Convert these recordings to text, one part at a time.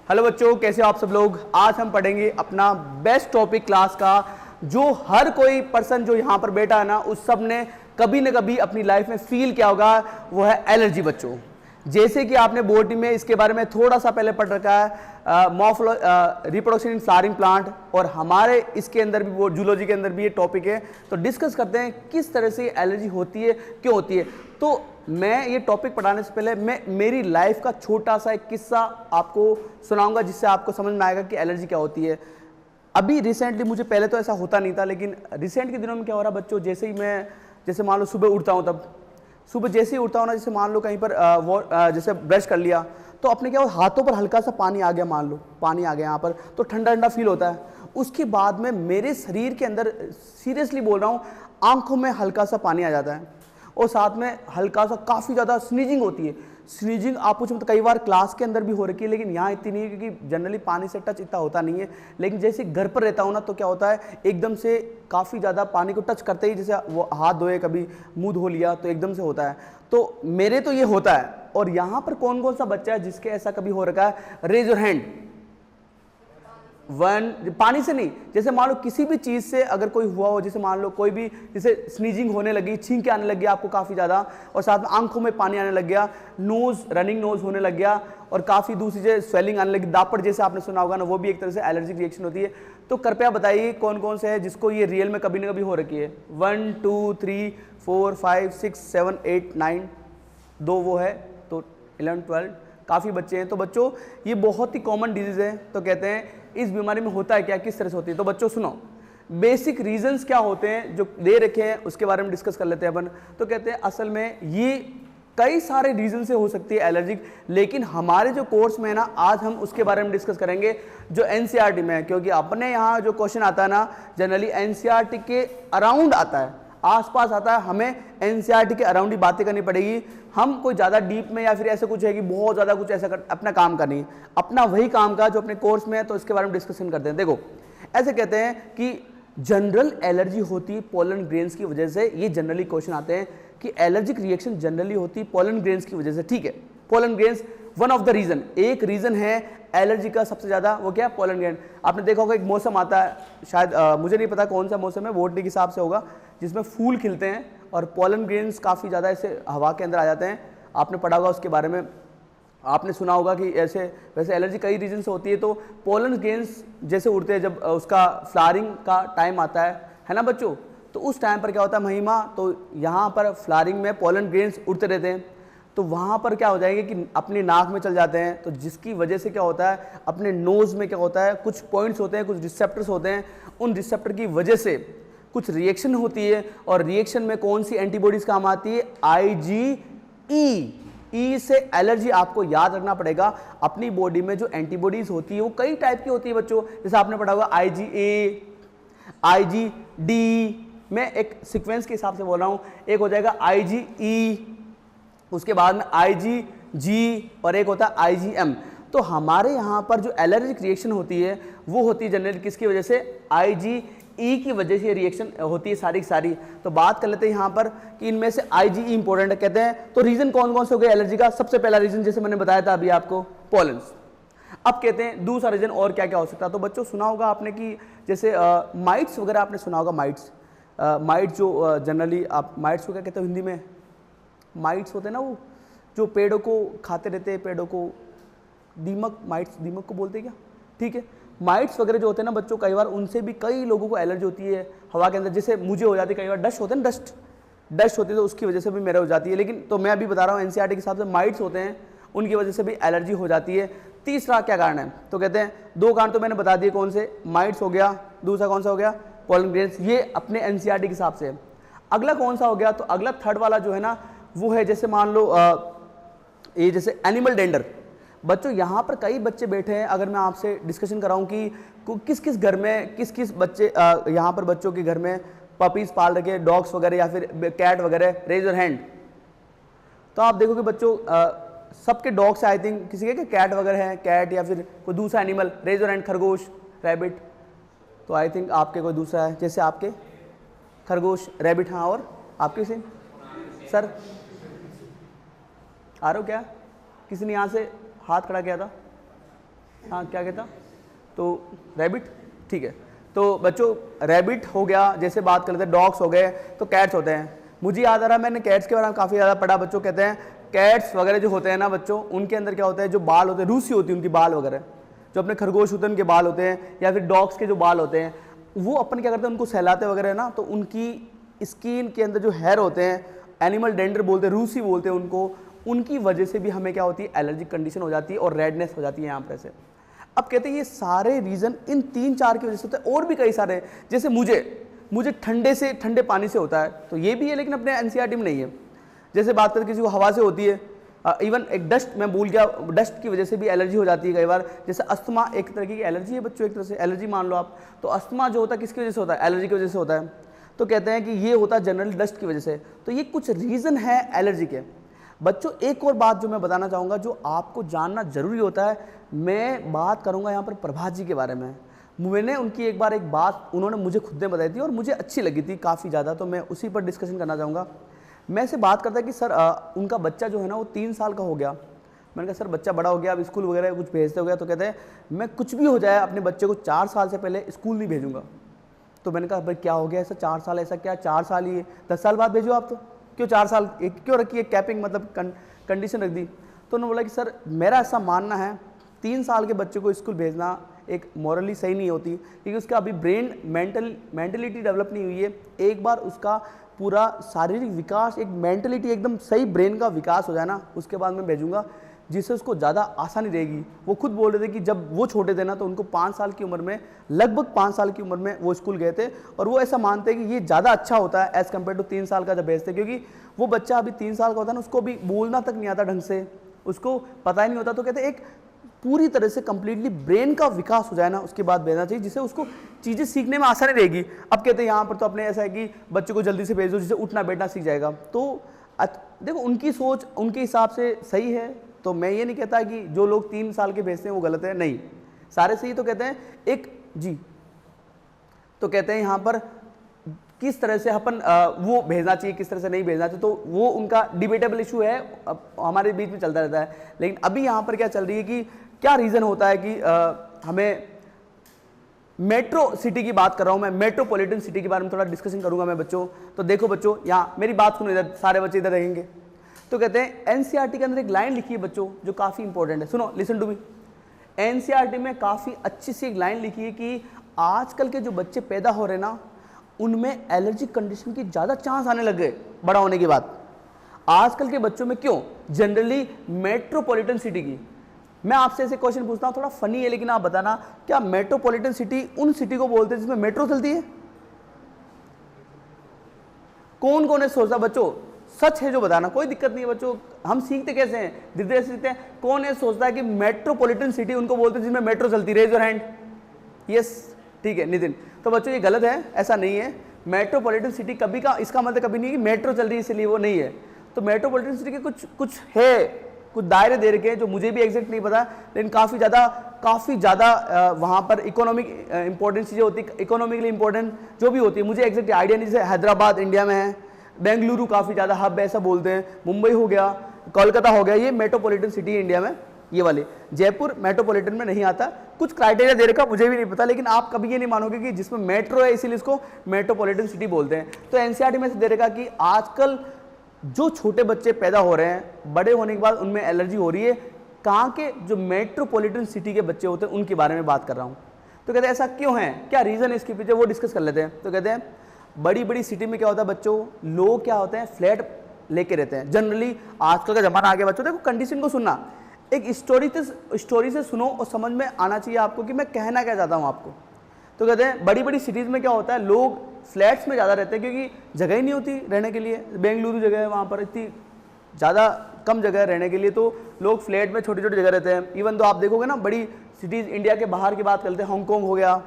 Hello बच्चों, कैसे हो आप सब लोग। आज हम पढ़ेंगे अपना बेस्ट टॉपिक क्लास का, जो हर कोई पर्सन जो यहाँ पर बैठा है ना, उस सब ने कभी न कभी अपनी लाइफ में फील किया होगा, वो है एलर्जी। बच्चों जैसे कि आपने बोर्ड में इसके बारे में थोड़ा सा पहले पढ़ रखा है, रिप्रोडक्शन इन फ्लावरिंग प्लांट, और हमारे इसके अंदर भी वो जूलॉजी के अंदर भी ये टॉपिक है। तो डिस्कस करते हैं किस तरह से एलर्जी होती है, क्यों होती है। तो मैं ये टॉपिक पढ़ाने से पहले मैं मेरी लाइफ का छोटा सा एक किस्सा आपको सुनाऊंगा, जिससे आपको समझ में आएगा कि एलर्जी क्या होती है। अभी रिसेंटली, मुझे पहले तो ऐसा होता नहीं था, लेकिन रिसेंट के दिनों में क्या हो रहा है बच्चों, जैसे मान लो सुबह उठता हूँ, तब सुबह जैसे ही उठता हूँ ना, जैसे मान लो कहीं पर जैसे ब्रश कर लिया, तो अपने क्या हाथों पर हल्का सा पानी आ गया, मान लो पानी आ गया यहाँ पर, तो ठंडा ठंडा फील होता है। उसके बाद में मेरे शरीर के अंदर, सीरियसली बोल रहा हूँ, आंखों में हल्का सा पानी आ जाता है, और साथ में हल्का सा काफ़ी ज़्यादा स्नीजिंग होती है। स्नीजिंग आप पूछो तो कई बार क्लास के अंदर भी हो रखी है, लेकिन यहाँ इतनी नहीं है, क्योंकि जनरली पानी से टच इतना होता नहीं है। लेकिन जैसे घर पर रहता हूँ ना, तो क्या होता है, एकदम से काफ़ी ज़्यादा पानी को टच करते ही, जैसे वो हाथ धोए, कभी मुंह धो लिया, तो एकदम से होता है। तो मेरे तो ये होता है। और यहाँ पर कौन कौन सा बच्चा है जिसके ऐसा कभी हो रखा है, रेज योर हैंड। पानी से नहीं, जैसे मान लो किसी भी चीज से अगर कोई हुआ हो, जैसे मान लो कोई भी, जैसे स्नीजिंग होने लगी, छींके आने लग गया आपको काफी ज्यादा, और साथ में आंखों में पानी आने लग गया, नोज, रनिंग नोज होने लग गया, और काफी दूसरी चीजें, स्वेलिंग आने लगी, दापट जैसे आपने सुना होगा ना, वो भी एक तरह से एलर्जिक रिएक्शन होती है। तो कृपया बताइए कौन कौन से है जिसको ये रियल में कभी ना कभी हो रखी है। 1 2 3 4 5 6 7 8 9, 2 वो है, तो 11 12 काफ़ी बच्चे हैं। तो बच्चों ये बहुत ही कॉमन डिजीज़ है। तो कहते हैं इस बीमारी में होता है क्या, किस तरह से होती है। तो बच्चों सुनो, बेसिक रीजंस क्या होते हैं जो दे रखे हैं, उसके बारे में डिस्कस कर लेते हैं अपन। तो कहते हैं असल में ये कई सारे रीजन से हो सकती है एलर्जिक, लेकिन हमारे जो कोर्स में है ना, आज हम उसके बारे में डिस्कस करेंगे जो एनसीईआरटी में है। क्योंकि अपने यहाँ जो क्वेश्चन आता है ना, जनरली एनसीईआरटी के अराउंड आता है, आसपास आता है, हमें एनसीईआरटी के अराउंड ही बातें करनी पड़ेगी। हम कोई ज़्यादा डीप में या फिर ऐसे कुछ है कि बहुत ज़्यादा कुछ ऐसा अपना काम का नहीं, अपना वही काम का जो अपने कोर्स में है, तो इसके बारे में डिस्कशन करते हैं। देखो, ऐसे कहते हैं कि जनरल एलर्जी होती है पोलन ग्रेन्स की वजह से। ये जनरली क्वेश्चन आते हैं कि एलर्जिक रिएक्शन जनरली होती है पोलन ग्रेन्स की वजह से। ठीक है, pollen grains one of the reason, एक रीजन है एलर्जी का सबसे ज़्यादा, वो क्या है, पोलन ग्रेन। आपने देखा होगा एक मौसम आता है, शायद मुझे नहीं पता कौन सा मौसम है, बोटनी के हिसाब से होगा, जिसमें फूल खिलते हैं और पोलन ग्रेन्स काफ़ी ज़्यादा ऐसे हवा के अंदर आ जाते हैं। आपने पढ़ा होगा उसके बारे में, आपने सुना होगा कि ऐसे वैसे एलर्जी कई रीजन से होती है। तो पोलन ग्रेन्स जैसे उड़ते हैं, जब उसका फ्लावरिंग का टाइम आता है ना बच्चों, तो उस टाइम पर क्या होता है, महिमा, तो यहाँ पर फ्लावरिंग में पोलन ग्रेन्स उड़ते रहते हैं, तो वहाँ पर क्या हो जाएंगे कि अपनी नाक में चल जाते हैं। तो जिसकी वजह से क्या होता है, अपने नोज़ में क्या होता है, कुछ पॉइंट्स होते हैं, कुछ रिसेप्टर्स होते हैं, उन रिसेप्टर की वजह से कुछ रिएक्शन होती है, और रिएक्शन में कौन सी एंटीबॉडीज काम आती है, IgE। ई से एलर्जी आपको याद रखना पड़ेगा। अपनी बॉडी में जो एंटीबॉडीज होती है वो कई टाइप की होती है बच्चों, जैसे आपने पढ़ा होगा IgA, IgD। मैं एक सीक्वेंस के हिसाब से बोल रहा हूँ, एक हो जाएगा IgE, उसके बाद में IgG, और एक होता है IgM। तो हमारे यहाँ पर जो एलर्जिक रिएक्शन होती है वो होती है जनरली किसकी वजह से, IgE की वजह से रिएक्शन होती है सारी की सारी। तो बात कर लेते हैं यहाँ पर कि इनमें से IgE इंपॉर्टेंट है, कहते हैं। तो रीजन कौन कौन से हो गए एलर्जी का, सबसे पहला रीजन जैसे मैंने बताया था अभी आपको, पोलेंस। अब कहते हैं दूसरा रीजन और क्या क्या हो सकता है। तो बच्चों सुना होगा आपने कि जैसे माइट्स वगैरह आपने सुना होगा, माइट्स जो जनरली आप माइट्स को क्या कहते हो हिंदी में, माइट्स होते हैं ना, वो जो पेड़ों को खाते रहते हैं, पेड़ों को, दीमक, माइट्स दीमक को बोलते हैं क्या, ठीक है। माइट्स वगैरह जो होते हैं ना बच्चों, कई बार उनसे भी कई लोगों को एलर्जी होती है हवा के अंदर। जैसे मुझे हो जाती है कई बार, डस्ट होते हैं ना, डस्ट होती है, तो उसकी वजह से भी मेरे हो जाती है। लेकिन तो मैं अभी बता रहा हूँ एनसीईआरटी के हिसाब से माइट्स होते हैं, उनकी वजह से भी एलर्जी हो जाती है। तीसरा क्या कारण है, तो कहते हैं 2 कारण तो मैंने बता दिए कौन से, माइट्स हो गया, दूसरा कौन सा हो गया, पोलन ग्रेन्स, ये अपने एनसीईआरटी के हिसाब से। अगला कौन सा हो गया, तो अगला थर्ड वाला जो है ना, वो है जैसे मान लो ये जैसे एनिमल डेंडर। बच्चों यहाँ पर कई बच्चे बैठे हैं, अगर मैं आपसे डिस्कशन कराऊं कि किस किस घर में किस किस बच्चे यहाँ पर बच्चों के घर में पपीज पाल रखे, डॉग्स वगैरह या फिर कैट वगैरह, रेज योर हैंड। तो आप देखो कि बच्चों सबके डॉग्स आई थिंक, किसी के कैट वगैरह है, कैट या फिर कोई दूसरा एनिमल, रेज योर हैंड, खरगोश, रैबिट। तो आई थिंक आपके कोई दूसरा है, जैसे आपके खरगोश, रैबिट, हाँ, और आपके से सर आ रहे हो क्या, किसी ने यहाँ से हाथ खड़ा किया था, हाँ क्या कहता, तो रैबिट, ठीक है। तो बच्चों रैबिट हो गया, जैसे बात कर लेते हैं डॉग्स हो गए, तो कैट्स होते हैं। मुझे याद आ रहा है मैंने कैट्स के बारे में काफ़ी ज़्यादा पढ़ा। बच्चों कहते हैं कैट्स वगैरह जो होते हैं ना बच्चों, उनके अंदर क्या होता है, जो बाल होते हैं, रूसी होती है उनकी बाल वगैरह, जो अपने खरगोश होते हैं उनके बाल होते हैं, या फिर डॉग्स के जो बाल होते हैं, वो अपन क्या करते हैं उनको सहलाते वगैरह ना, तो उनकी स्किन के अंदर जो हेयर होते हैं, एनिमल डेंडर बोलते हैं, रूसी बोलते हैं उनको, उनकी वजह से भी हमें क्या होती है, एलर्जिक कंडीशन हो जाती है और रेडनेस हो जाती है यहाँ पर से। अब कहते हैं ये सारे रीज़न इन 3-4 की वजह से होते हैं, और भी कई सारे हैं। जैसे मुझे ठंडे पानी से होता है, तो ये भी है, लेकिन अपने एनसीईआरटी में नहीं है। जैसे बात करें किसी को हवा से होती है, इवन एक डस्ट, मैं भूल गया, डस्ट की वजह से भी एलर्जी हो जाती है कई बार। जैसे अस्थमा एक तरह की एलर्जी है बच्चों, एक तरह से एलर्जी मान लो आप। तो अस्थमा जो होता है किसकी वजह से होता है, एलर्जी की वजह से होता है। तो कहते हैं कि ये होता है जनरल डस्ट की वजह से। तो ये कुछ रीज़न है एलर्जी के। बच्चों एक और बात जो मैं बताना चाहूँगा, जो आपको जानना जरूरी होता है, मैं बात करूँगा यहाँ पर प्रभात जी के बारे में। मैंने उनकी एक बात उन्होंने मुझे खुद ने बताई थी और मुझे अच्छी लगी थी काफ़ी ज़्यादा, तो मैं उसी पर डिस्कशन करना चाहूँगा। मैं से बात करता कि सर उनका बच्चा जो है ना वो 3 साल का हो गया। मैंने कहा सर बच्चा बड़ा हो गया, अब स्कूल वगैरह कुछ भेजते हो गया, तो कहते हैं मैं कुछ भी हो जाए अपने बच्चे को 4 साल से पहले स्कूल नहीं भेजूँगा। तो मैंने कहा भाई क्या हो गया ऐसा, 4 साल ऐसा क्या, 4 साल ही है, 10 साल बाद भेजो आप, तो क्यों 4 साल क्यों रखी है कैपिंग, मतलब कंडीशन रख दी। तो उन्होंने बोला कि सर मेरा ऐसा मानना है 3 साल के बच्चे को स्कूल भेजना एक मॉरली सही नहीं होती, क्योंकि उसका अभी ब्रेन मेंटलिटी डेवलप नहीं हुई है। एक बार उसका पूरा शारीरिक विकास, एक मेंटलिटी एकदम सही ब्रेन का विकास हो जाए ना, उसके बाद मैं भेजूँगा, जिससे उसको ज़्यादा आसानी रहेगी। वो खुद बोल रहे थे कि जब वो छोटे थे ना, तो उनको 5 साल की उम्र में, लगभग 5 साल की उम्र में वो स्कूल गए थे, और वो ऐसा मानते हैं कि ये ज़्यादा अच्छा होता है एज़ कम्पेयर टू 3 साल का जब भेजते, क्योंकि वो बच्चा अभी 3 साल का होता है ना, उसको भी बोलना तक नहीं आता ढंग से, उसको पता ही नहीं होता। तो कहते हैं एक पूरी तरह से कंप्लीटली ब्रेन का विकास हो जाए ना, उसके बाद भेजना चाहिए, जिससे उसको चीज़ें सीखने में आसानी रहेगी। अब कहते हैं यहाँ पर तो अपने ऐसा है कि बच्चे को जल्दी से भेज दो जिससे उठना बैठना सीख जाएगा। तो देखो उनकी सोच उनके हिसाब से सही है, तो मैं ये नहीं कहता कि जो लोग 3 साल के भेजते हैं वो गलत है, नहीं, सारे सही। तो कहते हैं एक जी, तो कहते हैं यहाँ पर किस तरह से अपन वो भेजना चाहिए, किस तरह से नहीं भेजना चाहिए, तो वो उनका डिबेटेबल इशू है, हमारे बीच में चलता रहता है। लेकिन अभी यहाँ पर क्या चल रही है कि क्या रीज़न होता है कि हमें मेट्रो सिटी की बात कर रहा हूँ मैं, मेट्रोपॉलिटन सिटी के बारे में थोड़ा डिस्कशन करूँगा मैं बच्चों। तो देखो बच्चों, यहाँ मेरी बात सुनो, इधर सारे बच्चे इधर रहेंगे। तो कहते हैं एनसीईआरटी के अंदर एक लाइन लिखी है बच्चों जो काफ़ी इंपॉर्टेंट है, सुनो, लिसन टू मी। एनसीईआरटी में काफ़ी अच्छी सी एक लाइन लिखी है कि आजकल के जो बच्चे पैदा हो रहे हैं ना, उनमें एलर्जिक कंडीशन की ज़्यादा चांस आने लग गए बड़ा होने के बाद। आजकल के बच्चों में क्यों, जनरली मेट्रोपॉलिटन सिटी की। मैं आपसे ऐसे क्वेश्चन पूछता हूँ, थोड़ा फनी है लेकिन आप बताना, क्या मेट्रोपॉलिटन सिटी उन सिटी को बोलते हैं जिसमें मेट्रो चलती है? कौन कौन है सोचता बच्चों, सच है जो बताना, कोई दिक्कत नहीं है बच्चों, हम सीखते कैसे हैं, धीरे धीरे सीखते हैं। कौन है सोचता है कि मेट्रोपॉलिटन सिटी उनको बोलते हैं जिसमें मेट्रो चलती? Raise your hand. यस, ठीक है नितिन। तो बच्चों ये गलत है, ऐसा नहीं है। मेट्रोपॉलिटन सिटी कभी का इसका मतलब कभी नहीं कि मेट्रो चल रही है इसलिए वो नहीं है। तो मेट्रोपॉलिटन सिटी के कुछ है, कुछ दायरे दे रखे हैं जो मुझे भी एग्जैक्ट नहीं पता, लेकिन काफ़ी ज़्यादा वहाँ पर इकोनॉमिक इंपॉर्टेंस चीज़ें होती है, इकोनॉमिकली इंपॉर्टेंट जो भी होती है, मुझे एग्जैक्ट आइडिया नहीं। जैसे हैदराबाद इंडिया में है, बेंगलुरु काफ़ी ज़्यादा हब ऐसा बोलते हैं, मुंबई हो गया, कोलकाता हो गया, ये मेट्रोपॉलिटन सिटी है इंडिया में, ये वाले। जयपुर मेट्रोपॉलिटन में नहीं आता, कुछ क्राइटेरिया दे रखा मुझे भी नहीं पता, लेकिन आप कभी ये नहीं मानोगे कि जिसमें मेट्रो है इसीलिए इसको मेट्रोपॉलिटन सिटी बोलते हैं। तो एनसीईआरटी में से दे रखा कि आजकल जो छोटे बच्चे पैदा हो रहे हैं, बड़े होने के बाद उनमें एलर्जी हो रही है, कहाँ के, जो मेट्रोपॉलिटन सिटी के बच्चे होते हैं उनके बारे में बात कर रहा हूँ। तो कहते हैं ऐसा क्यों है, क्या रीज़न है इसके पीछे, वो डिस्कस कर लेते हैं। तो कहते हैं बड़ी बड़ी सिटी में क्या होता है बच्चों, लोग क्या होते हैं फ्लैट लेके रहते हैं जनरली। आजकल का जमाना आ गया बच्चों, देखो कंडीशन को सुनना, एक स्टोरी से सुनो और समझ में आना चाहिए आपको कि मैं कहना क्या चाहता हूँ आपको। तो कहते हैं बड़ी बड़ी सिटीज़ में क्या होता है, लोग फ्लैट्स में ज़्यादा रहते हैं क्योंकि जगह ही नहीं होती रहने के लिए। बेंगलुरु जगह है, वहाँ पर इतनी ज़्यादा कम जगह है रहने के लिए, तो लोग फ्लैट में छोटी छोटी जगह रहते हैं। इवन तो आप देखोगे ना, बड़ी सिटीज़ इंडिया के बाहर की बात करते हैं, हांगकॉन्ग हो गया,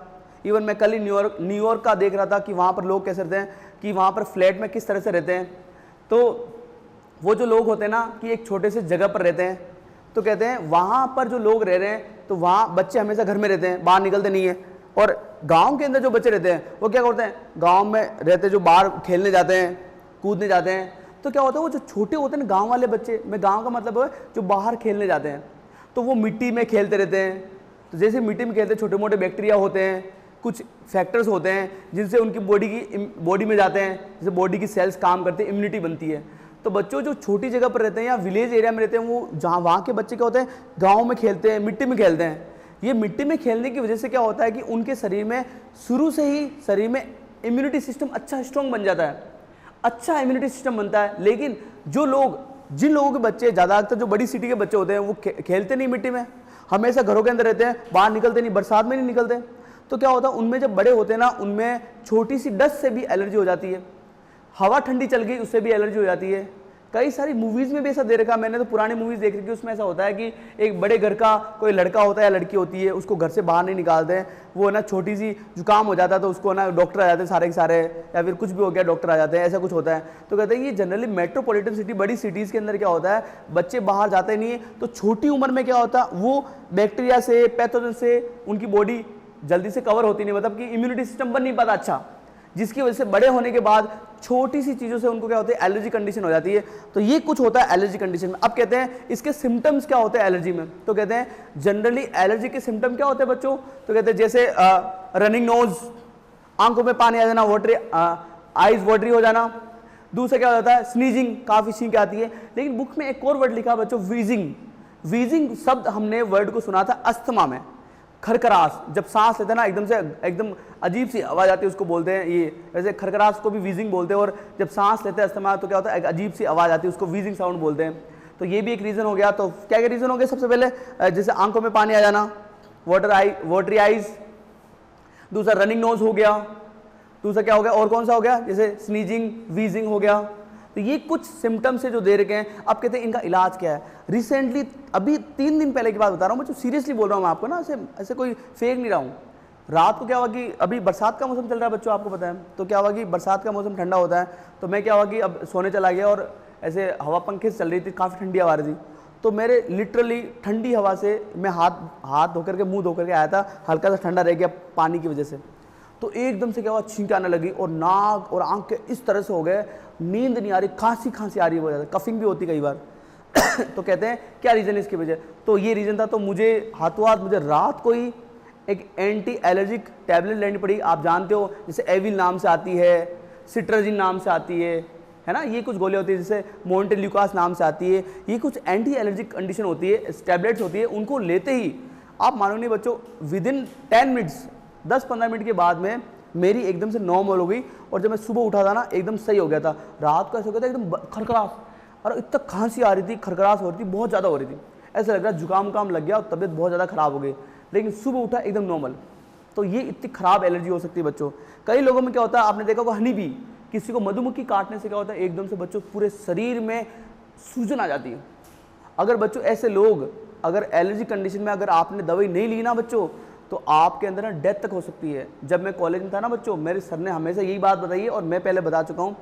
इवन मैं कल ही न्यूयॉर्क का देख रहा था कि वहाँ पर लोग कैसे रहते हैं, कि वहाँ पर फ्लैट में किस तरह से रहते हैं। तो वो जो लोग होते हैं ना कि एक छोटे से जगह पर रहते हैं, तो कहते हैं वहाँ पर जो लोग रह रहे हैं, तो वहाँ बच्चे हमेशा घर में रहते हैं, बाहर निकलते नहीं है। और गांव के अंदर जो बच्चे रहते हैं वो क्या करते हैं, गांव में रहते जो बाहर खेलने जाते हैं, कूदने जाते हैं, तो क्या होता है वो जो छोटे होते हैं ना गांव वाले बच्चे, मैं गांव का मतलब है जो बाहर खेलने जाते हैं, तो वो मिट्टी में खेलते रहते हैं, तो जैसे मिट्टी में खेलते छोटे मोटे बैक्टीरिया होते हैं, कुछ फैक्टर्स होते हैं जिनसे उनकी बॉडी में जाते हैं, जैसे बॉडी की सेल्स काम करते हैं, इम्यूनिटी बनती है। तो बच्चों जो छोटी जगह पर रहते हैं या विलेज एरिया में रहते हैं, वो जहाँ वहाँ के बच्चे क्या होते हैं, गाँव में खेलते हैं, मिट्टी में खेलते हैं। ये मिट्टी में खेलने की वजह से क्या होता है कि उनके शरीर में शुरू से ही शरीर में इम्यूनिटी सिस्टम अच्छा स्ट्रॉन्ग बन जाता है, अच्छा इम्यूनिटी सिस्टम बनता है। लेकिन जिन लोगों के बच्चे ज़्यादातर जो बड़ी सिटी के बच्चे होते हैं वो खेलते नहीं मिट्टी में, हमेशा घरों के अंदर रहते हैं, बाहर निकलते नहीं, बरसात में नहीं निकलते। तो क्या होता है उनमें जब बड़े होते हैं ना, उनमें छोटी सी डस्ट से भी एलर्जी हो जाती है, हवा ठंडी चल गई उससे भी एलर्जी हो जाती है। कई सारी मूवीज़ में भी ऐसा दे रखा, मैंने तो पुरानी मूवीज़ देख रखी, उसमें ऐसा होता है कि एक बड़े घर का कोई लड़का होता है या लड़की होती है, उसको घर से बाहर नहीं निकालते हैं, वो ना छोटी सी जुकाम हो जाता है तो उसको ना डॉक्टर आ जाते हैं सारे के सारे, या फिर कुछ भी हो गया डॉक्टर आ जाते हैं, ऐसा कुछ होता है। तो कहते हैं ये जनरली मेट्रोपॉलिटन सिटी, बड़ी सिटीज़ के अंदर क्या होता है, बच्चे बाहर जाते नहीं है, तो छोटी उम्र में क्या होता है वो बैक्टीरिया से, पैथोजन से उनकी बॉडी जल्दी से कवर होती नहीं, मतलब कि इम्यूनिटी सिस्टम बन नहीं पाता अच्छा, जिसकी वजह से बड़े होने के बाद छोटी सी चीज़ों से उनको क्या होती है, एलर्जी कंडीशन हो जाती है। तो ये कुछ होता है एलर्जी कंडीशन में। अब कहते हैं इसके सिम्टम्स क्या होते हैं एलर्जी में, तो कहते हैं जनरली एलर्जी के सिम्टम क्या होते हैं बच्चों, तो कहते हैं जैसे रनिंग नोज, आंखों में पानी आ जाना, आईज वाटरी हो जाना। दूसरा क्या होता है, स्नीजिंग, काफ़ी छींक आती है। लेकिन बुक में एक और वर्ड लिखा बच्चों, वीजिंग। वीजिंग शब्द हमने वर्ड को सुना था अस्थमा में, खरखरास, जब सांस लेते हैं ना एकदम अजीब सी आवाज़ आती है, उसको बोलते हैं ये, वैसे खरखरास को भी वीजिंग बोलते हैं। और जब सांस लेते हैं अस्थमा तो क्या होता है, एक अजीब सी आवाज़ आती है, उसको वीजिंग साउंड बोलते हैं। तो ये भी एक रीज़न हो गया। तो क्या क्या रीज़न हो गया, सबसे पहले जैसे आंखों में पानी आ जाना, वाटरी आइज, दूसरा रनिंग नोज हो गया, दूसरा क्या हो गया और कौन सा हो गया, जैसे स्नीजिंग, वीजिंग हो गया। तो ये कुछ सिम्टम्स है जो दे रखे हैं। अब कहते हैं इनका इलाज क्या है। रिसेंटली अभी 3 दिन पहले की बात बता रहा हूँ, मैं सीरियसली बोल रहा हूँ मैं आपको ना, ऐसे कोई फेक नहीं रहा हूँ। रात को क्या हुआ कि अभी बरसात का मौसम चल रहा है बच्चों, आपको पता है, तो क्या हुआ कि बरसात का मौसम ठंडा होता है, तो मैं क्या हुआ कि अब सोने चला गया और ऐसे हवा पंखे से चल रही थी, काफ़ी ठंडी हवा आ रही थी। तो मेरे लिटरली ठंडी हवा से मैं हाथ धो करके, मुँह धो करके आया था, हल्का सा ठंडा रह गया पानी की वजह से। तो एकदम से क्या हुआ, छींक आने लगी और नाक और आंख के इस तरह से हो गए, नींद नहीं आ रही, खांसी आ रही है बहुत ज़्यादा, कफिंग भी होती कई बार। तो कहते हैं क्या रीज़न है इसकी वजह, तो ये रीज़न था। तो मुझे हाथों हाथ मुझे रात को ही एक एंटी एलर्जिक टैबलेट लेनी पड़ी। आप जानते हो जैसे एविल नाम से आती है, सिट्राजिन नाम से आती है ना, ये कुछ गोले होती है, जैसे मोन्टेल्यूकास नाम से आती है। ये कुछ एंटी एलर्जिक कंडीशन होती है, टैबलेट्स होती है, उनको लेते ही आप मानो नहीं बच्चों, विदिन 10 मिनट्स 10-15 मिनट के बाद में मेरी एकदम से नॉर्मल हो गई। और जब मैं सुबह उठा था ना एकदम सही हो गया था। रात को ऐसा हो गया था एकदम खरखरास, और इतना खांसी आ रही थी, खरखरास हो रही थी, बहुत ज़्यादा हो रही थी, ऐसा लग रहा जुकाम लग गया और तबीयत बहुत ज़्यादा खराब हो गई। लेकिन सुबह उठा एकदम नॉर्मल। तो ये इतनी खराब एलर्जी हो सकती है बच्चों। कई लोगों में क्या होता है, आपने देखा होगा हनी बी, किसी को मधुमक्खी काटने से क्या होता है, एकदम से बच्चों पूरे शरीर में सूजन आ जाती है। अगर बच्चों ऐसे लोग अगर एलर्जी कंडीशन में अगर आपने दवाई नहीं ली ना बच्चों, तो आपके अंदर ना डेथ तक हो सकती है। जब मैं कॉलेज में था ना बच्चों, मेरे सर ने हमेशा यही बात बताई है और मैं पहले बता चुका हूँ,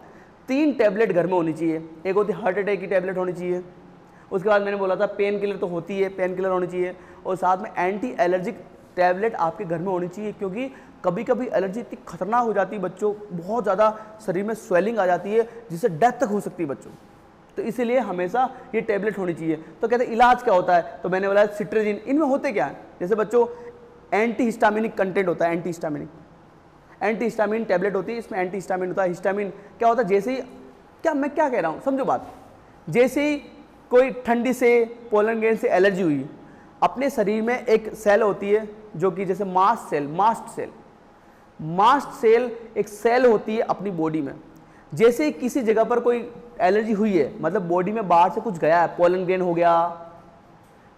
3 टैबलेट घर में होनी चाहिए। एक होती है हार्ट अटैक की टैबलेट होनी चाहिए, उसके बाद मैंने बोला था पेन किलर तो होती है, पेन किलर होनी चाहिए, और साथ में एंटी एलर्जिक टैबलेट आपके घर में होनी चाहिए। क्योंकि कभी कभी एलर्जी इतनी खतरनाक हो जाती है बच्चों, बहुत ज़्यादा शरीर में स्वेलिंग आ जाती है जिससे डेथ तक हो सकती है बच्चों। तो इसीलिए हमेशा ये टैबलेट होनी चाहिए। तो कहते हैं इलाज क्या होता है, तो मैंने बोला सिट्राजिन। इनमें होते क्या है, जैसे बच्चों एंटी हिस्टामिनिक कंटेंट होता है, एंटी हिस्टामिन टैबलेट होती है, इसमें एंटी हिस्टामिन होता है। हिस्टामिन क्या होता है, जैसे ही मैं क्या कह रहा हूँ समझो बात, जैसे ही कोई ठंडी से, पोलन ग्रेन से एलर्जी हुई, अपने शरीर में एक सेल होती है जो कि जैसे मास्ट सेल एक सेल होती है अपनी बॉडी में। जैसे ही किसी जगह पर कोई एलर्जी हुई है, मतलब बॉडी में बाहर से कुछ गया है, पोलन ग्रेन हो गया,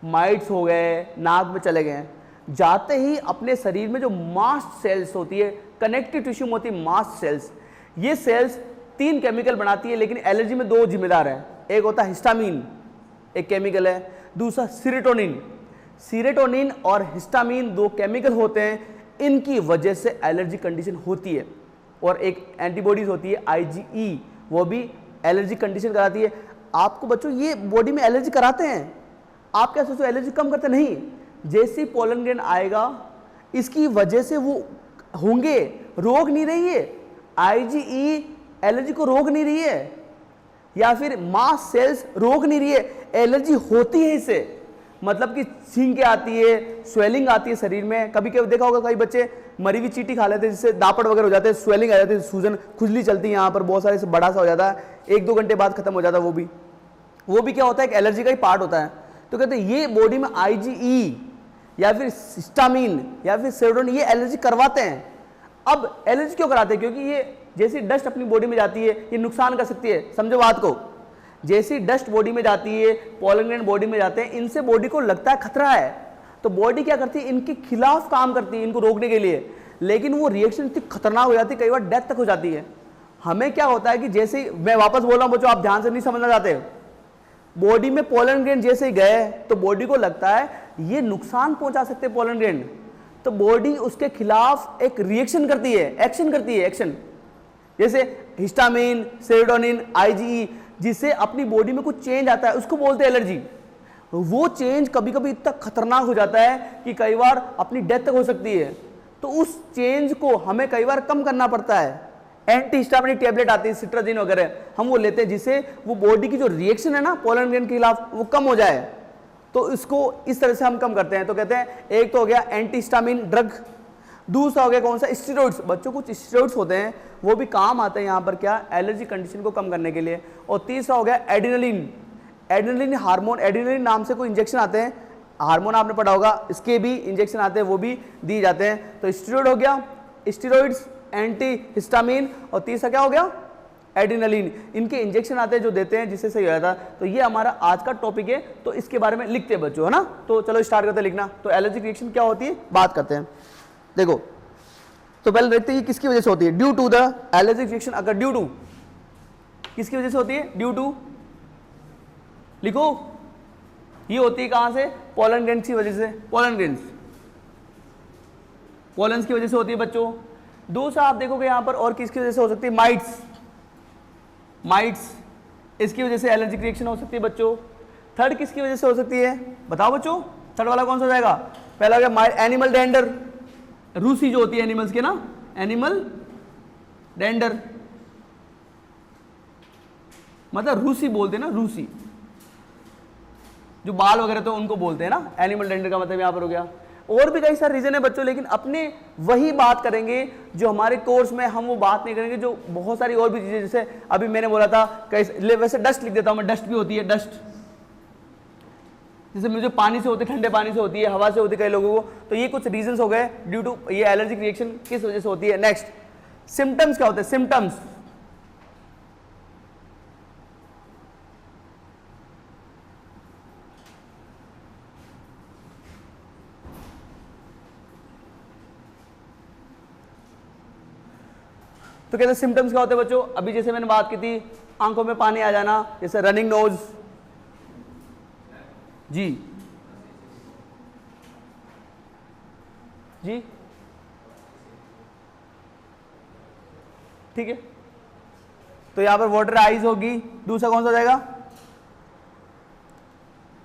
माइट्स हो गए, नाक में चले गए, जाते ही अपने शरीर में जो मास्ट सेल्स होती है, कनेक्टिव टिश्यू में होती है मास्ट सेल्स, ये सेल्स 3 केमिकल बनाती है, लेकिन एलर्जी में 2 जिम्मेदार हैं। एक होता है हिस्टामिन, एक केमिकल है, दूसरा सीरोटोनिन और हिस्टामिन 2 केमिकल होते हैं, इनकी वजह से एलर्जी कंडीशन होती है। और एक एंटीबॉडीज होती है IgE, वो भी एलर्जी कंडीशन कराती है। आपको बच्चों ये बॉडी में एलर्जी कराते हैं, आप क्या सोचो एलर्जी कम करते नहीं, जैसे पोलन ग्रेन आएगा इसकी वजह से वो होंगे, रोक नहीं रही है, IgE एलर्जी को रोक नहीं रही है, या फिर मास्ट सेल्स रोक नहीं रही है, एलर्जी होती है इससे। मतलब कि छींके आती है, स्वेलिंग आती है शरीर में। कभी कभी देखा होगा कई बच्चे मरी हुई चींटी खा लेते हैं जिससे दापट वगैरह हो जाते हैं, स्वेलिंग आ जाती है, सूजन खुजली चलती है यहाँ पर बहुत सारे, बड़ा सा हो जाता है, 1-2 घंटे बाद खत्म हो जाता है। वो भी क्या होता है, एक एलर्जी का ही पार्ट होता है। तो कहते हैं ये बॉडी में IgE या फिर हिस्टामिन या फिर सेरोटोनिन ये एलर्जी करवाते हैं। अब एलर्जी क्यों कराते हैं, क्योंकि ये जैसी डस्ट अपनी बॉडी में जाती है ये नुकसान कर सकती है। समझो बात को, जैसी डस्ट बॉडी में जाती है, पॉलन ग्रैंड बॉडी में जाते हैं, इनसे बॉडी को लगता है खतरा है, तो बॉडी क्या करती है, इनके खिलाफ काम करती है इनको रोकने के लिए। लेकिन वो रिएक्शन इतनी खतरनाक हो जाती है, कई बार डेथ तक हो जाती है। हमें क्या होता है कि जैसे ही, मैं वापस बोल रहा हूं बच्चों, आप ध्यान से नहीं समझना चाहते, बॉडी में पोलन ग्रैंड जैसे ही गए तो बॉडी को लगता है ये नुकसान पहुंचा सकते हैं पोलन ग्रैंड, तो बॉडी उसके खिलाफ एक रिएक्शन करती है, एक्शन करती है, एक्शन, जैसे हिस्टामिन, सेरोटोनिन, IgE, जिससे अपनी बॉडी में कुछ चेंज आता है, उसको बोलते हैं एलर्जी। वो चेंज कभी कभी इतना खतरनाक हो जाता है कि कई बार अपनी डेथ तक हो सकती है। तो उस चेंज को हमें कई बार कम करना पड़ता है। एंटी हिस्टामिनिक टैबलेट आती है, सिट्राजिन वगैरह, हम वो लेते हैं जिससे वो बॉडी की जो रिएक्शन है ना पोलन ग्रैंड के खिलाफ वो कम हो जाए। तो इसको इस तरह से हम कम करते हैं। तो कहते हैं एक तो हो गया एंटी हिस्टामिन ड्रग, दूसरा हो गया कौन सा, स्टेरॉइड्स। बच्चों कुछ स्टेरॉइड्स होते हैं वो भी काम आते हैं यहाँ पर क्या, एलर्जी कंडीशन को कम करने के लिए। और तीसरा हो गया एड्रेनलिन। एड्रेनलिन हार्मोन, एड्रेनलिन नाम से कोई इंजेक्शन आते हैं, हार्मोन आपने पढ़ा होगा, इसके भी इंजेक्शन आते हैं, वो भी दिए जाते हैं। तो स्टेरॉइड हो गया, स्टेरॉइड्स, एंटी हिस्टामिन, और तीसरा क्या हो गया, एड्रेनलिन। इनके इंजेक्शन आते हैं जो देते हैं जिससे सही हो जाता है। तो ये हमारा आज का टॉपिक है, तो इसके बारे में लिखते हैं बच्चों, है ना। तो चलो स्टार्ट करते हैं लिखना। तो एलर्जिक रिएक्शन क्या होती है बात करते हैं। देखो तो पहले देखते हैं किसकी वजह से होती है, due to the allergic reaction अगर ड्यू टू, किसकी वजह से होती है, ड्यू टू, लिखो, ये होती है कहां से, पोलन ग्रैंड्स की वजह से, पोलन ग्रैंड्स, पोलन्स की वजह से होती है बच्चों। दूसरा आप देखोगे यहां पर और किसकी वजह से हो सकती है, माइट्स, माइट्स, इसकी वजह से एलर्जिक रिएक्शन हो सकती है बच्चों। थर्ड किसकी वजह से हो सकती है, बताओ बच्चों, थर्ड वाला कौन सा हो जाएगा, पहला हो गया एनिमल डेंडर, रूसी जो होती है एनिमल्स के ना, एनिमल डेंडर, मतलब रूसी बोलते हैं ना, रूसी जो बाल वगैरह तो उनको बोलते हैं ना, एनिमल डेंडर का मतलब यहां पर हो गया। और भी कई सारे रीजन है बच्चों, लेकिन अपने वही बात करेंगे जो हमारे कोर्स में, हम वो बात नहीं करेंगे जो बहुत सारी और भी चीजें, जैसे अभी मैंने बोला था वैसे डस्ट लिख देता हूं मैं, डस्ट भी होती है, डस्ट जैसे मुझे पानी से होती है, ठंडे पानी से होती है, हवा से होती है कई लोगों को। तो ये कुछ रीजंस हो गए ड्यू टू ये एलर्जिक रिएक्शन किस वजह से होती है। नेक्स्ट सिम्टम्स क्या होते हैं, सिम्टम्स, तो कहते हैं सिम्टम्स क्या होते हैं बच्चों, अभी जैसे मैंने बात की थी, आंखों में पानी आ जाना, जैसे रनिंग नोज, जी जी ठीक है। तो यहां पर वाटर आइज होगी। दूसरा कौन सा हो जाएगा,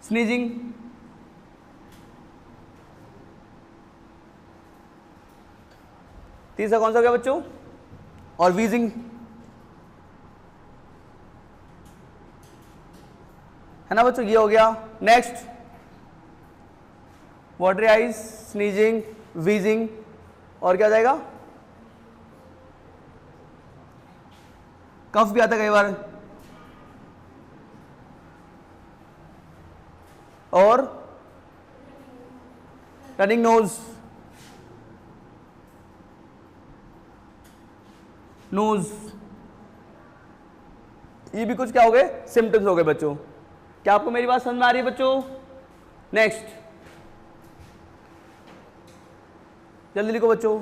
स्नीजिंग, तीसरा कौन सा हो गया बच्चों, और वीजिंग, है ना बच्चों, ये हो गया। Next watery eyes, sneezing, wheezing, और क्या जाएगा, कफ भी आता है कई बार, और रनिंग नोज, नोज, ये भी कुछ क्या हो गए, सिम्टम्स हो गए बच्चों। क्या आपको मेरी बात समझ में आ रही है बच्चों। नेक्स्ट जल्दी लिखो बच्चों,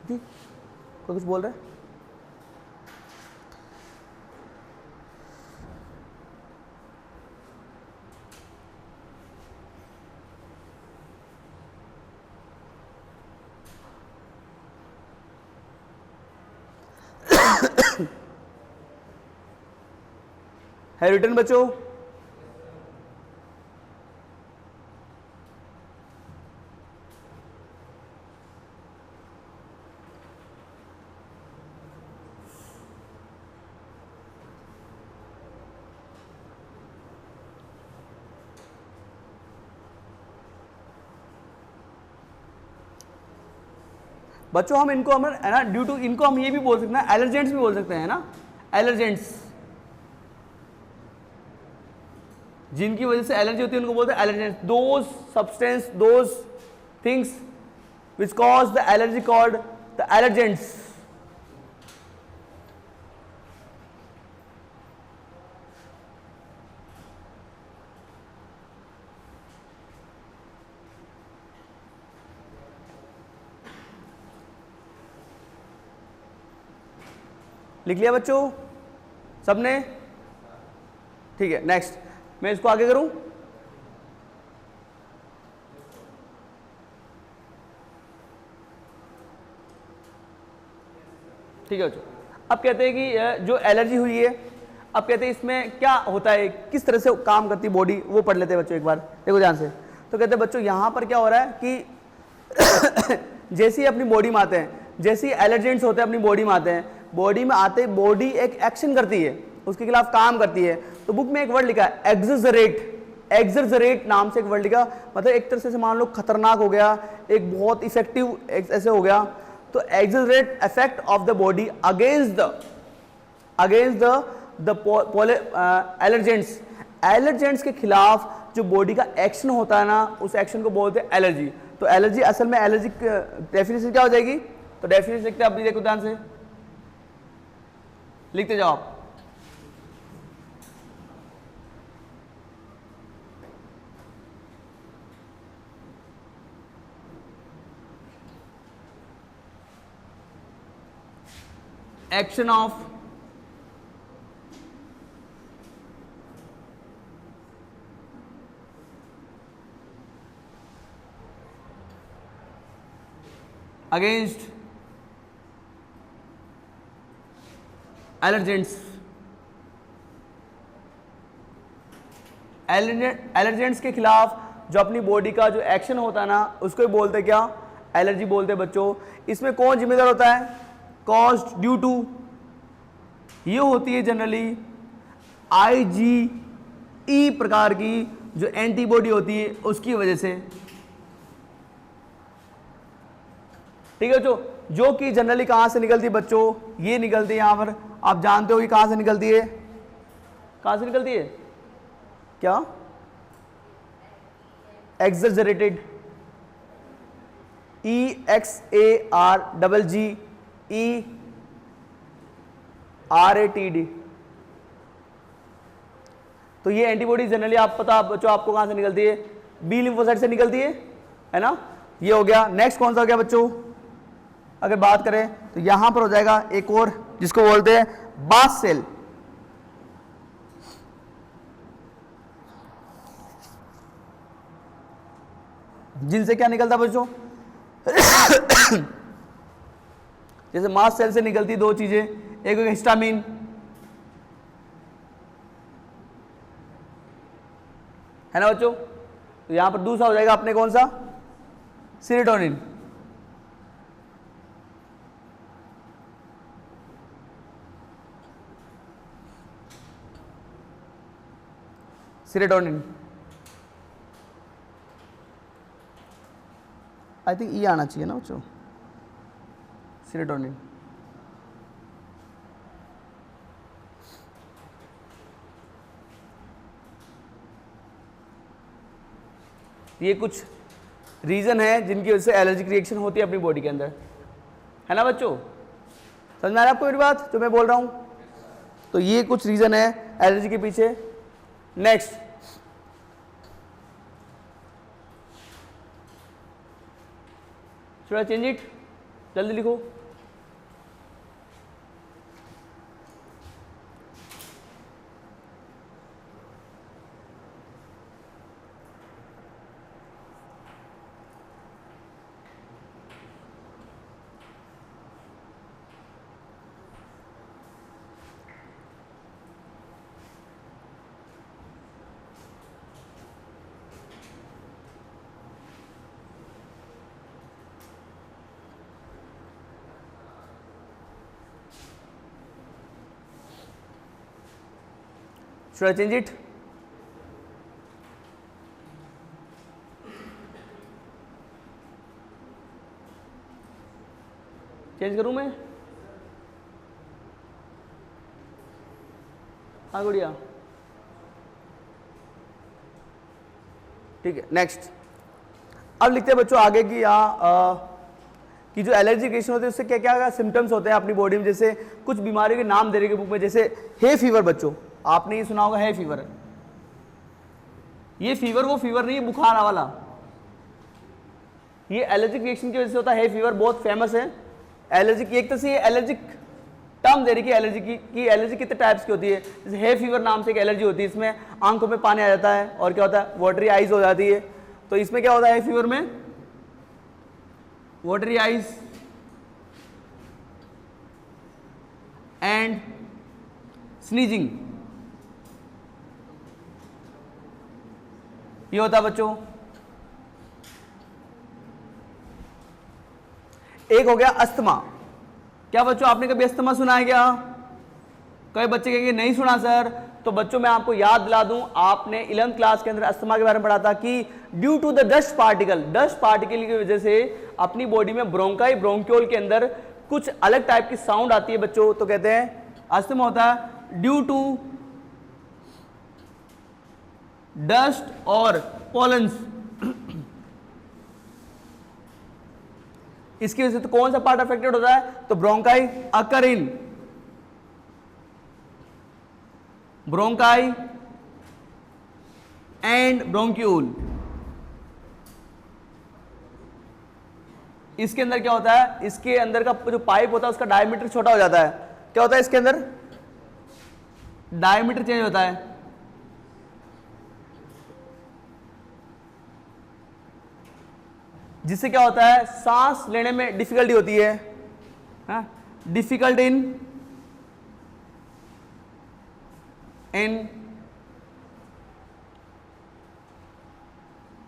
जी कोई कुछ बोल रहा है, है रिटर्न बच्चों, बच्चों हम इनको हम है ना ड्यू टू, इनको हम ये भी बोल सकते हैं एलर्जेंट्स भी बोल सकते हैं ना, एलर्जेंट्स, जिनकी वजह से एलर्जी होती है उनको बोलते हैं allergens, those substances, those things which cause the allergy called the allergens. लिख लिया बच्चों सबने? ठीक है, नेक्स्ट मैं इसको आगे करूं। ठीक है बच्चों, अब कहते हैं कि जो एलर्जी हुई है, अब कहते हैं इसमें क्या होता है, किस तरह से काम करती है बॉडी, वो पढ़ लेते हैं बच्चों एक बार, देखो ध्यान से। तो कहते हैं बच्चों यहां पर क्या हो रहा है कि जैसे ही अपनी बॉडी में आते हैं, जैसे ही एलर्जेंट्स होते हैं अपनी बॉडी में आते हैं, बॉडी में आते बॉडी एक एक्शन करती है, उसके खिलाफ काम करती है। तो बुक में एक वर्ड लिखा है एक्सजरेट, एक्सजरेट नाम से एक वर्ड लिखा, मतलब एक तरह से मान लो खतरनाक हो गया, एक बहुत इफेक्टिव ऐसे हो गया। तो exaggerate effect of the body against the allergens, allergens के खिलाफ जो बॉडी का एक्शन होता है ना, उस एक्शन को बोलते हैं एलर्जी। तो एलर्जी असल में एलर्जी डेफिनेशन क्या हो जाएगी? तो डेफिनेशन लिखते हैं, अभी देखो ध्यान से लिखते जाओ आप। एक्शन ऑफ अगेंस्ट एलर्जेंट्स, एलर्जेंट्स के खिलाफ जो अपनी बॉडी का जो एक्शन होता है ना, उसको ही बोलते क्या? एलर्जी बोलते हैं बच्चों। इसमें कौन जिम्मेदार होता है? कॉज्ड ड्यू टू, ये होती है जनरली IgE प्रकार की जो एंटीबॉडी होती है उसकी वजह से। ठीक है बच्चों, जो कि जनरली कहां से निकलती है बच्चों? ये निकलती है यहां पर, आप जानते हो कि कहां से निकलती है? कहां से निकलती है? क्या? एक्सजरेटेड, EXARGGERATD। तो ये एंटीबॉडी जनरली आप पता बच्चों आपको कहां से निकलती है? बी लिम्फोसाइट से निकलती है ना। ये हो गया। नेक्स्ट कौन सा हो गया बच्चों? अगर बात करें तो यहां पर हो जाएगा एक और, जिसको बोलते हैं बास्ट सेल। जिनसे क्या निकलता बच्चों? जैसे मास्ट सेल से निकलती दो चीजें, एक हो हिस्टामिन, है ना बच्चों। तो यहां पर दूसरा हो जाएगा अपने कौन सा? सीरोटोनिन। सीरोटोनिन, आई थिंक ये आना चाहिए ना बच्चों, सीरोटोनिन। ये कुछ रीजन है जिनकी वजह से एलर्जिक रिएक्शन होती है अपनी बॉडी के अंदर, है ना बच्चों। समझ में आ रहा है आपको मेरी बात जो मैं बोल रहा हूं? तो ये कुछ रीजन है एलर्जी के पीछे। Next, should I change it? जल्दी लिखो। Should I change it? Change करूं मैं? हाँ गुड़िया, ठीक है। नेक्स्ट अब लिखते हैं बच्चों आगे की कि जो एलर्जी रिएक्शन होती है उससे क्या क्या सिम्टम्स होते हैं अपनी बॉडी में। जैसे कुछ बीमारियों के नाम दे रहे हैं बुक में, जैसे हे फीवर। बच्चों आपने ये सुना होगा हे फीवर। ये फीवर वो फीवर नहीं है बुखार वाला, ये एलर्जिक रिएक्शन की वजह से होता है। हे फीवर बहुत फेमस है। एलर्जिक एक तरह से ये एलर्जिक टर्म दे रही है एलर्जी की एलर्जी कितने टाइप्स की होती है। जैसे हे फीवर नाम से एक एलर्जी होती है, इसमें आंखों में पानी आ जाता है और क्या होता है वाटरी आइज हो जाती है। तो इसमें क्या होता है हे फीवर में वाटरी आइज एंड स्नीजिंग, ये होता है बच्चों। एक हो गया अस्थमा। क्या बच्चों आपने कभी अस्थमा सुना है क्या? कई बच्चे कहेंगे नहीं सुना सर। तो बच्चों मैं आपको याद दिला दूं, आपने 11th क्लास के अंदर अस्थमा के बारे में पढ़ा था कि due to the dust particle की वजह से अपनी बॉडी में ब्रोंकाई ब्रोंक्योल के अंदर कुछ अलग टाइप की साउंड आती है बच्चों, तो कहते हैं अस्थमा होता है ड्यू टू डस्ट और पॉलन्स। इसकी वजह से तो कौन सा पार्ट अफेक्टेड होता है? तो bronchi occur in bronchi and bronchiole. इसके अंदर क्या होता है, इसके अंदर का जो पाइप होता है उसका डायमीटर छोटा हो जाता है। क्या होता है इसके अंदर? डायमीटर चेंज होता है। जिससे क्या होता है सांस लेने में डिफिकल्टी होती है, डिफिकल्ट इन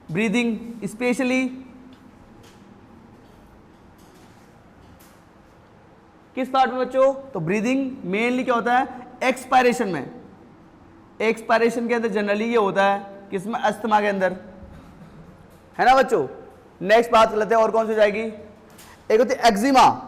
ब्रीदिंग स्पेशली किस पार्ट में बच्चों? तो ब्रीदिंग मेनली क्या होता है एक्सपायरेशन में। एक्सपायरेशन के अंदर जनरली ये होता है किसमें? अस्थमा के अंदर, है ना बच्चों। नेक्स्ट बात कर लेते हैं और कौन सी हो जाएगी? एक होती है एक्जिमा।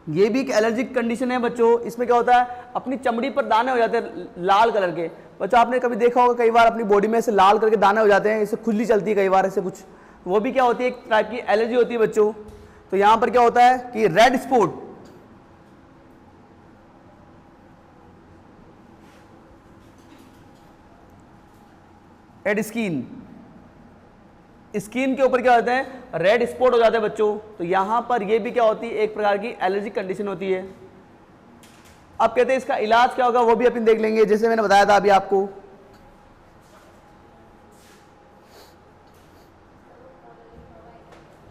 ये भी एक एलर्जिक कंडीशन है बच्चों। इसमें क्या होता है अपनी चमड़ी पर दाने हो जाते हैं लाल कलर के। बच्चों आपने कभी देखा होगा कई बार अपनी बॉडी में ऐसे लाल कलर के दाने हो जाते हैं, इससे खुजली चलती है कई बार ऐसे कुछ, वो भी क्या होती है एक टाइप की एलर्जी होती है बच्चों। तो यहां पर क्या होता है कि रेड स्पॉट, एट स्किन के ऊपर क्या होते हैं रेड स्पॉट हो जाते हैं बच्चों। तो यहां पर ये भी क्या होती है एक प्रकार की एलर्जिक कंडीशन होती है। अब कहते हैं इसका इलाज क्या होगा वो भी अपन देख लेंगे, जैसे मैंने बताया था अभी आपको।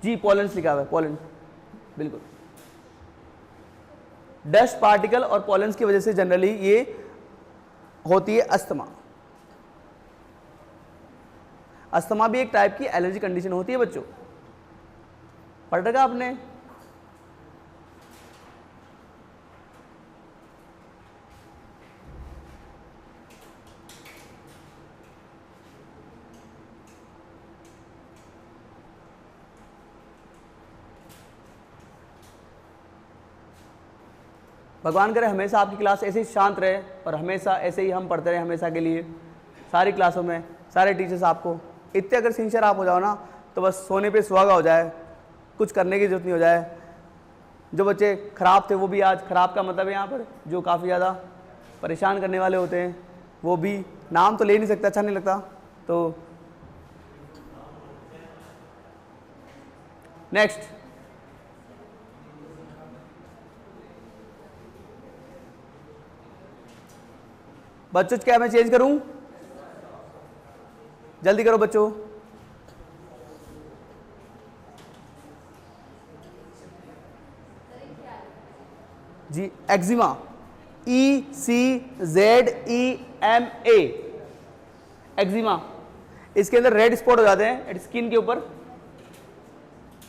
जी पॉलेंस लिखा हुआ है, पॉलन बिल्कुल। डस्ट पार्टिकल और पॉलेंस की वजह से जनरली ये होती है अस्थमा। अस्थमा भी एक टाइप की एलर्जी कंडीशन होती है बच्चों, पढ़ रखा आपने। भगवान करे हमेशा आपकी क्लास ऐसे ही शांत रहे और हमेशा ऐसे ही हम पढ़ते रहे हमेशा के लिए। सारी क्लासों में सारे टीचर्स आपको इतने अगर सिंसियर आप हो जाओ ना तो बस सोने पे सुहागा हो जाए, कुछ करने की जरूरत नहीं हो जाए। जो बच्चे खराब थे वो भी आज, खराब का मतलब है यहाँ पर जो काफ़ी ज़्यादा परेशान करने वाले होते हैं, वो भी, नाम तो ले नहीं सकता, अच्छा नहीं लगता। तो नेक्स्ट बच्चों क्या मैं चेंज करूं? जल्दी करो बच्चों। जी एक्जिमा, ECZEMA, एक्जिमा। इसके अंदर रेड स्पॉट हो जाते हैं स्किन के ऊपर,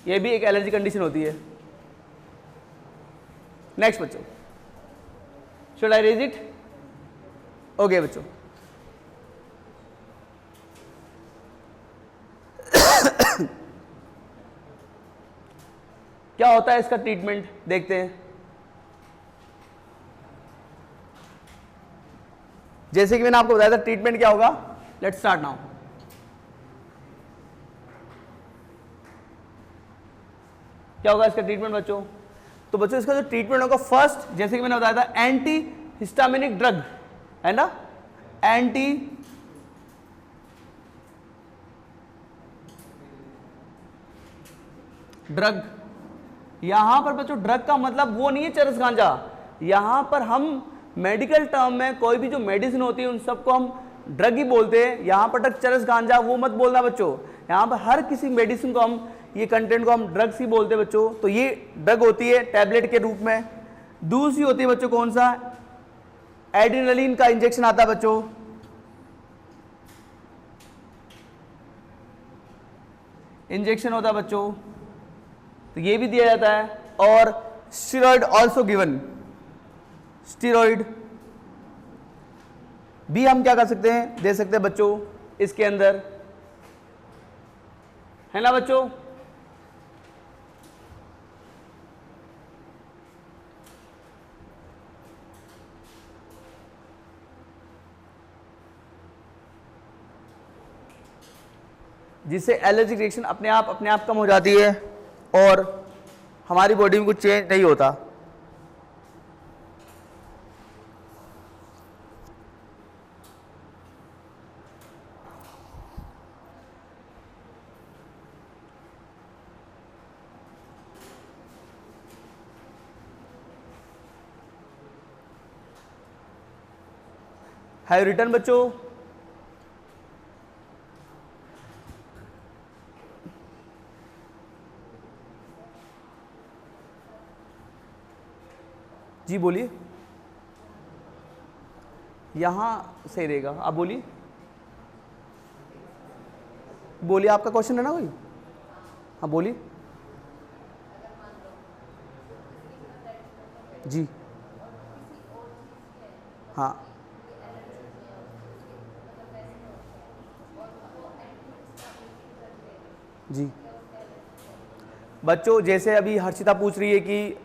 यह भी एक एलर्जी कंडीशन होती है। नेक्स्ट बच्चों, should I raise it? Okay बच्चों क्या होता है इसका ट्रीटमेंट देखते हैं। जैसे कि मैंने आपको बताया था ट्रीटमेंट क्या होगा, लेट्स स्टार्ट नाउ। क्या होगा इसका ट्रीटमेंट बच्चों? तो बच्चों इसका जो ट्रीटमेंट होगा, फर्स्ट जैसे कि मैंने बताया था एंटी हिस्टामिनिक ड्रग है ना, एंटी ड्रग। यहां पर बच्चों ड्रग का मतलब वो नहीं है चरस गांजा, यहां पर हम मेडिकल टर्म में कोई भी जो मेडिसिन होती है उन सबको हम ड्रग ही बोलते हैं। यहां पर ड्रग चरस गांजा वो मत बोलना बच्चों, यहां पर हर किसी मेडिसिन को हम, ये कंटेंट को हम ड्रग्स ही बोलते हैं बच्चों। तो ये ड्रग होती है टैबलेट के रूप में। दूसरी होती है बच्चों कौन सा, एड्रेनलिन का इंजेक्शन आता है बच्चों, इंजेक्शन होता है बच्चों, तो ये भी दिया जाता है। और स्टेरॉइड ऑल्सो गिवन, स्टेरॉइड भी हम क्या कर सकते हैं, दे सकते हैं बच्चों इसके अंदर, है ना बच्चों। जिससे एलर्जिक रिएक्शन अपने आप कम हो जाती है और हमारी बॉडी में कुछ चेंज नहीं होता। हैव रिटर्न बच्चों, जी बोलिए, यहां सही रहेगा, आप बोलिए, बोलिए आपका क्वेश्चन है ना कोई, हाँ बोलिए। जी हाँ जी बच्चों, जैसे अभी हर्षिता पूछ रही है कि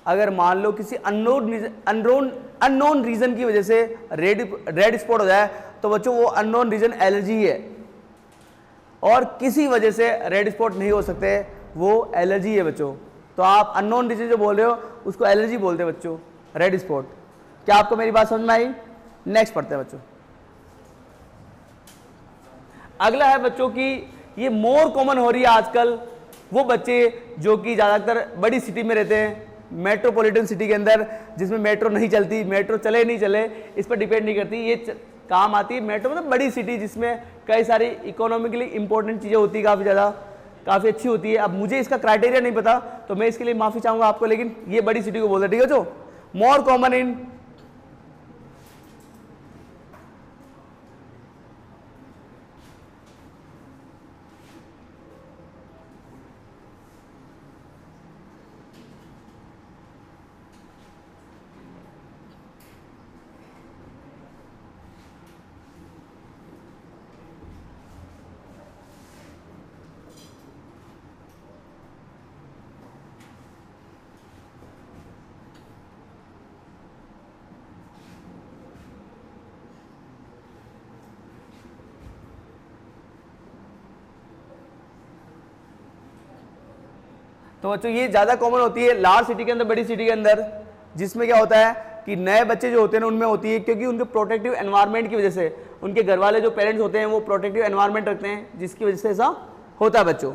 अगर मान लो किसी अननोन रीजन की वजह से रेड स्पॉट हो जाए, तो बच्चों वो अननोन रीजन एलर्जी है, और किसी वजह से रेड स्पॉट नहीं हो सकते, वो एलर्जी है बच्चों। तो आप अननोन रीजन जो बोल रहे हो उसको एलर्जी बोलते हैं बच्चों, रेड स्पॉट। क्या आपको मेरी बात समझ में आई? नेक्स्ट पढ़ते हैं बच्चों। अगला है बच्चों की ये मोर कॉमन हो रही है आजकल, वो बच्चे जो कि ज्यादातर बड़ी सिटी में रहते हैं, मेट्रोपॉलिटन सिटी के अंदर, जिसमें मेट्रो नहीं चलती, मेट्रो चले नहीं चले इस पर डिपेंड नहीं करती, ये काम आती है मेट्रो, मतलब बड़ी सिटी जिसमें कई सारी इकोनॉमिकली इंपॉर्टेंट चीजें होती है, काफी ज्यादा, काफी अच्छी होती है। अब मुझे इसका क्राइटेरिया नहीं पता तो मैं इसके लिए माफी चाहूंगा आपको, लेकिन ये बड़ी सिटी को बोलते हैं, ठीक है जो मोर कॉमन इन तो बच्चों ये ज्यादा कॉमन होती है लार्ज सिटी के अंदर, बड़ी सिटी के अंदर, जिसमें क्या होता है कि नए बच्चे जो होते हैं उनमें होती है, क्योंकि उनके प्रोटेक्टिव एनवायरनमेंट की वजह से, उनके घर वाले जो पेरेंट्स होते हैं वो प्रोटेक्टिव एनवायरनमेंट रखते हैं, जिसकी वजह से ऐसा होता है बच्चों।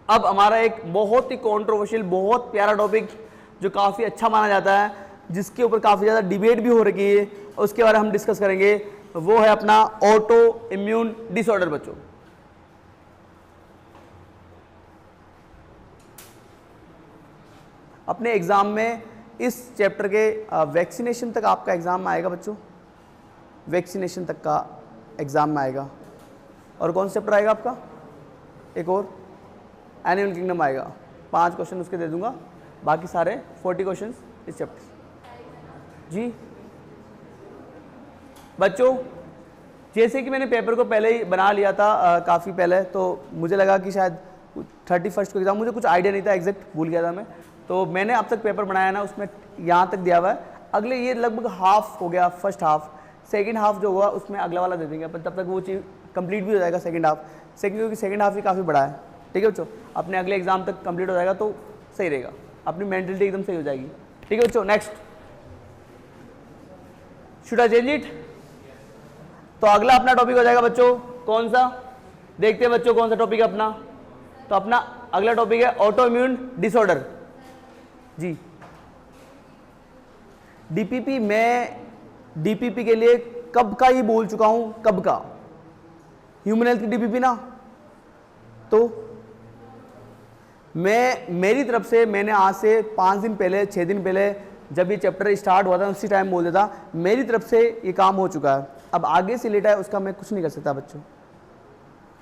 अब हमारा एक बहुत ही कंट्रोवर्शियल, बहुत प्यारा टॉपिक जो काफी अच्छा माना जाता है, जिसके ऊपर काफी ज्यादा डिबेट भी हो रही है, उसके बारे में हम डिस्कस करेंगे, वो है अपना ऑटो इम्यून डिसऑर्डर बच्चों। अपने एग्जाम में इस चैप्टर के वैक्सीनेशन तक आपका एग्जाम में आएगा बच्चों, वैक्सीनेशन तक का एग्जाम में आएगा। और कौन सा चैप्टर आएगा आपका, एक और एनिमल किंगडम आएगा, 5 क्वेश्चन उसके दे दूंगा, बाकी सारे 40 क्वेश्चन इस चैप्टर। जी बच्चों जैसे कि मैंने पेपर को पहले ही बना लिया था काफ़ी पहले, तो मुझे लगा कि शायद 31 को एग्ज़ाम, मुझे कुछ आइडिया नहीं था, एग्जैक्ट भूल गया था मैं। तो मैंने अब तक पेपर बनाया ना, उसमें यहाँ तक दिया हुआ है। अगले ये लगभग हाफ हो गया, फर्स्ट हाफ। सेकंड हाफ जो हुआ उसमें अगला वाला दे देंगे, पर तब तक वो चीज़ कंप्लीट भी हो जाएगा सेकंड हाफ। क्योंकि सेकंड हाफ ही काफ़ी बड़ा है, ठीक है बच्चों। अपने अगले एग्जाम तक कंप्लीट हो जाएगा तो सही रहेगा, अपनी मेंटलिटी एकदम सही हो जाएगी, ठीक है बच्चों। Next, should I change it? तो अगला अपना टॉपिक हो जाएगा बच्चों कौन सा, देखते हैं बच्चों कौन सा टॉपिक है अपना। तो अपना अगला टॉपिक है ऑटो इम्यून डिसऑर्डर। जी, डीपीपी, मैं डीपीपी के लिए कब का ही बोल चुका हूं, कब का, ह्यूमन हेल्थ की डीपीपी ना। तो मेरी तरफ से मैंने आज से 5 दिन पहले, 6 दिन पहले जब ये चैप्टर स्टार्ट हुआ था उसी टाइम बोल देता, मेरी तरफ से ये काम हो चुका है। अब आगे से लेटा है उसका मैं कुछ नहीं कर सकता बच्चों।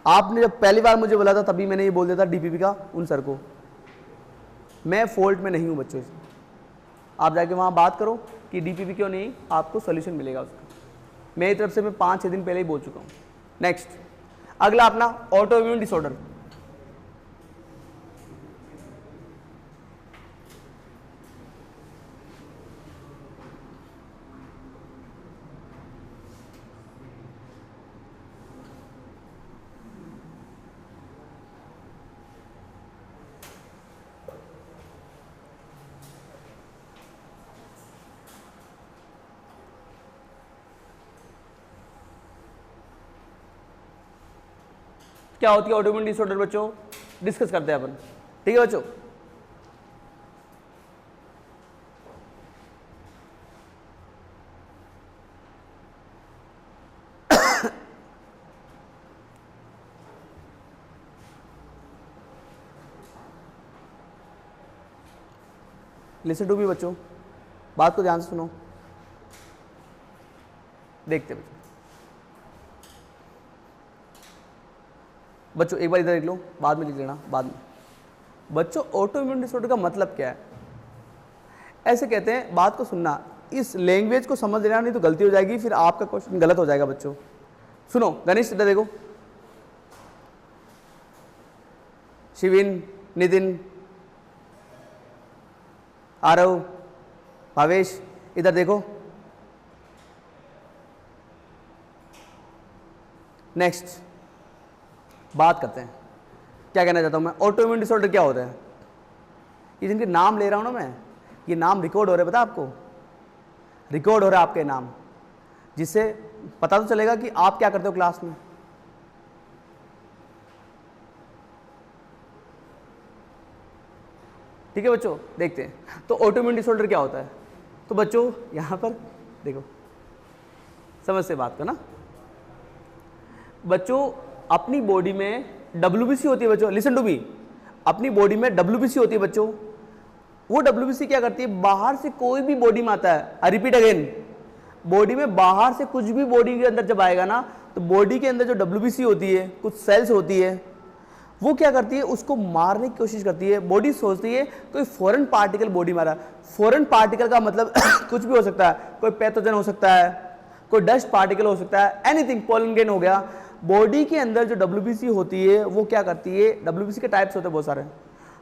आपने जब पहली बार मुझे बोला था तभी मैंने ये बोल दिया था डीपीपी का उन सर को। मैं फॉल्ट में नहीं हूँ बच्चों, आप जाके वहाँ बात करो कि डीपीपी क्यों नहीं, आपको सोल्यूशन मिलेगा उसका। मेरी तरफ से मैं 5-6 दिन पहले ही बोल चुका हूँ। नेक्स्ट, अगला अपना ऑटो इम्यून डिसऑर्डर। क्या होती है ऑटोइम्यून डिसऑर्डर बच्चों, डिस्कस करते हैं अपन, ठीक है बच्चों। लिसन टू मी बच्चों, बात को ध्यान से सुनो, देखते बच्चों। बच्चों एक बार इधर देख लो, बाद में लिख लेना बाद में। बच्चों ऑटो इम्यून डिसऑर्डर का मतलब क्या है? ऐसे कहते हैं, बात को सुनना, इस लैंग्वेज को समझ लेना, नहीं तो गलती हो जाएगी, फिर आपका क्वेश्चन गलत हो जाएगा बच्चों। सुनो गणेश, इधर देखो, शिविन, नितिन, आरव, भावेश, इधर देखो। नेक्स्ट बात करते हैं, क्या कहना चाहता हूं मैं, ऑटो इम्यून डिसऑर्डर क्या होता है। ये जिनके नाम ले रहा हूं ना मैं, ये नाम रिकॉर्ड हो रहे हैं, पता आपको, रिकॉर्ड हो रहा है आपके नाम, जिससे पता तो चलेगा कि आप क्या करते हो क्लास में। ठीक है बच्चों, देखते हैं तो ऑटो इम्यून डिसऑर्डर क्या होता है। तो बच्चों यहां पर देखो, समझ से बात करना बच्चों। अपनी बॉडी में WBC होती है बच्चों, लिसन टू मी, अपनी बॉडी में WBC होती है बच्चों। वो WBC क्या करती है, बाहर से कोई भी बॉडी में आता है, आई रिपीट अगेन, बॉडी में बाहर से कुछ भी बॉडी के अंदर जब आएगा ना, तो बॉडी के अंदर जो WBC होती है, कुछ सेल्स होती है, वो क्या करती है, उसको मारने की कोशिश करती है। बॉडी सोचती है कोई फॉरेन पार्टिकल बॉडी मारा। फॉरेन पार्टिकल का मतलब कुछ भी हो सकता है, कोई पैथोजन हो सकता है, कोई डस्ट पार्टिकल हो सकता है, एनीथिंग, पोलन ग्रेन हो गया। बॉडी के अंदर जो WBC होती है वो क्या करती है, WBC के टाइप्स होते हैं बहुत सारे,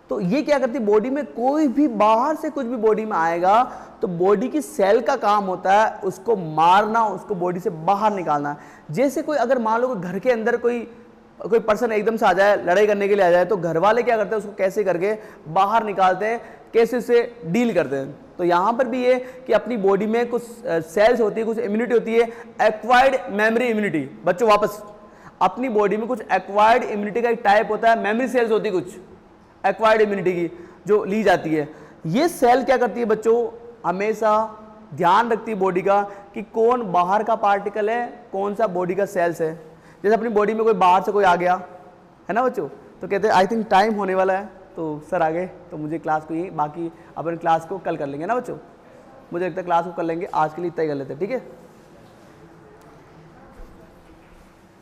तो ये क्या करती है, बॉडी में कोई भी बाहर से कुछ भी बॉडी में आएगा तो बॉडी की सेल का काम होता है उसको मारना, उसको बॉडी से बाहर निकालना। जैसे कोई अगर मान लो घर के अंदर कोई पर्सन एकदम से आ जाए, लड़ाई करने के लिए आ जाए, तो घर वाले क्या करते हैं, उसको कैसे करके बाहर निकालते हैं, कैसे उससे डील करते हैं। तो यहाँ पर भी ये कि अपनी बॉडी में कुछ सेल्स होती है, कुछ इम्यूनिटी होती है, एक्वायर्ड मेमोरी इम्यूनिटी। बच्चों वापस, अपनी बॉडी में कुछ एक्वायर्ड इम्यूनिटी का एक टाइप होता है, मेमोरी सेल्स होती है कुछ एक्वायर्ड इम्यूनिटी की जो ली जाती है। ये सेल क्या करती है बच्चों, हमेशा ध्यान रखती है बॉडी का कि कौन बाहर का पार्टिकल है, कौन सा बॉडी का सेल्स है। जैसे अपनी बॉडी में कोई बाहर से कोई आ गया है ना बच्चों, तो कहते हैं आई थिंक टाइम होने वाला है, तो सर आ गए, तो मुझे क्लास को ही, बाकी अपन क्लास को कल कर लेंगे ना बच्चों, मुझे लगता है क्लास को कर लेंगे, आज के लिए इतना ही कर लेते हैं, ठीक है।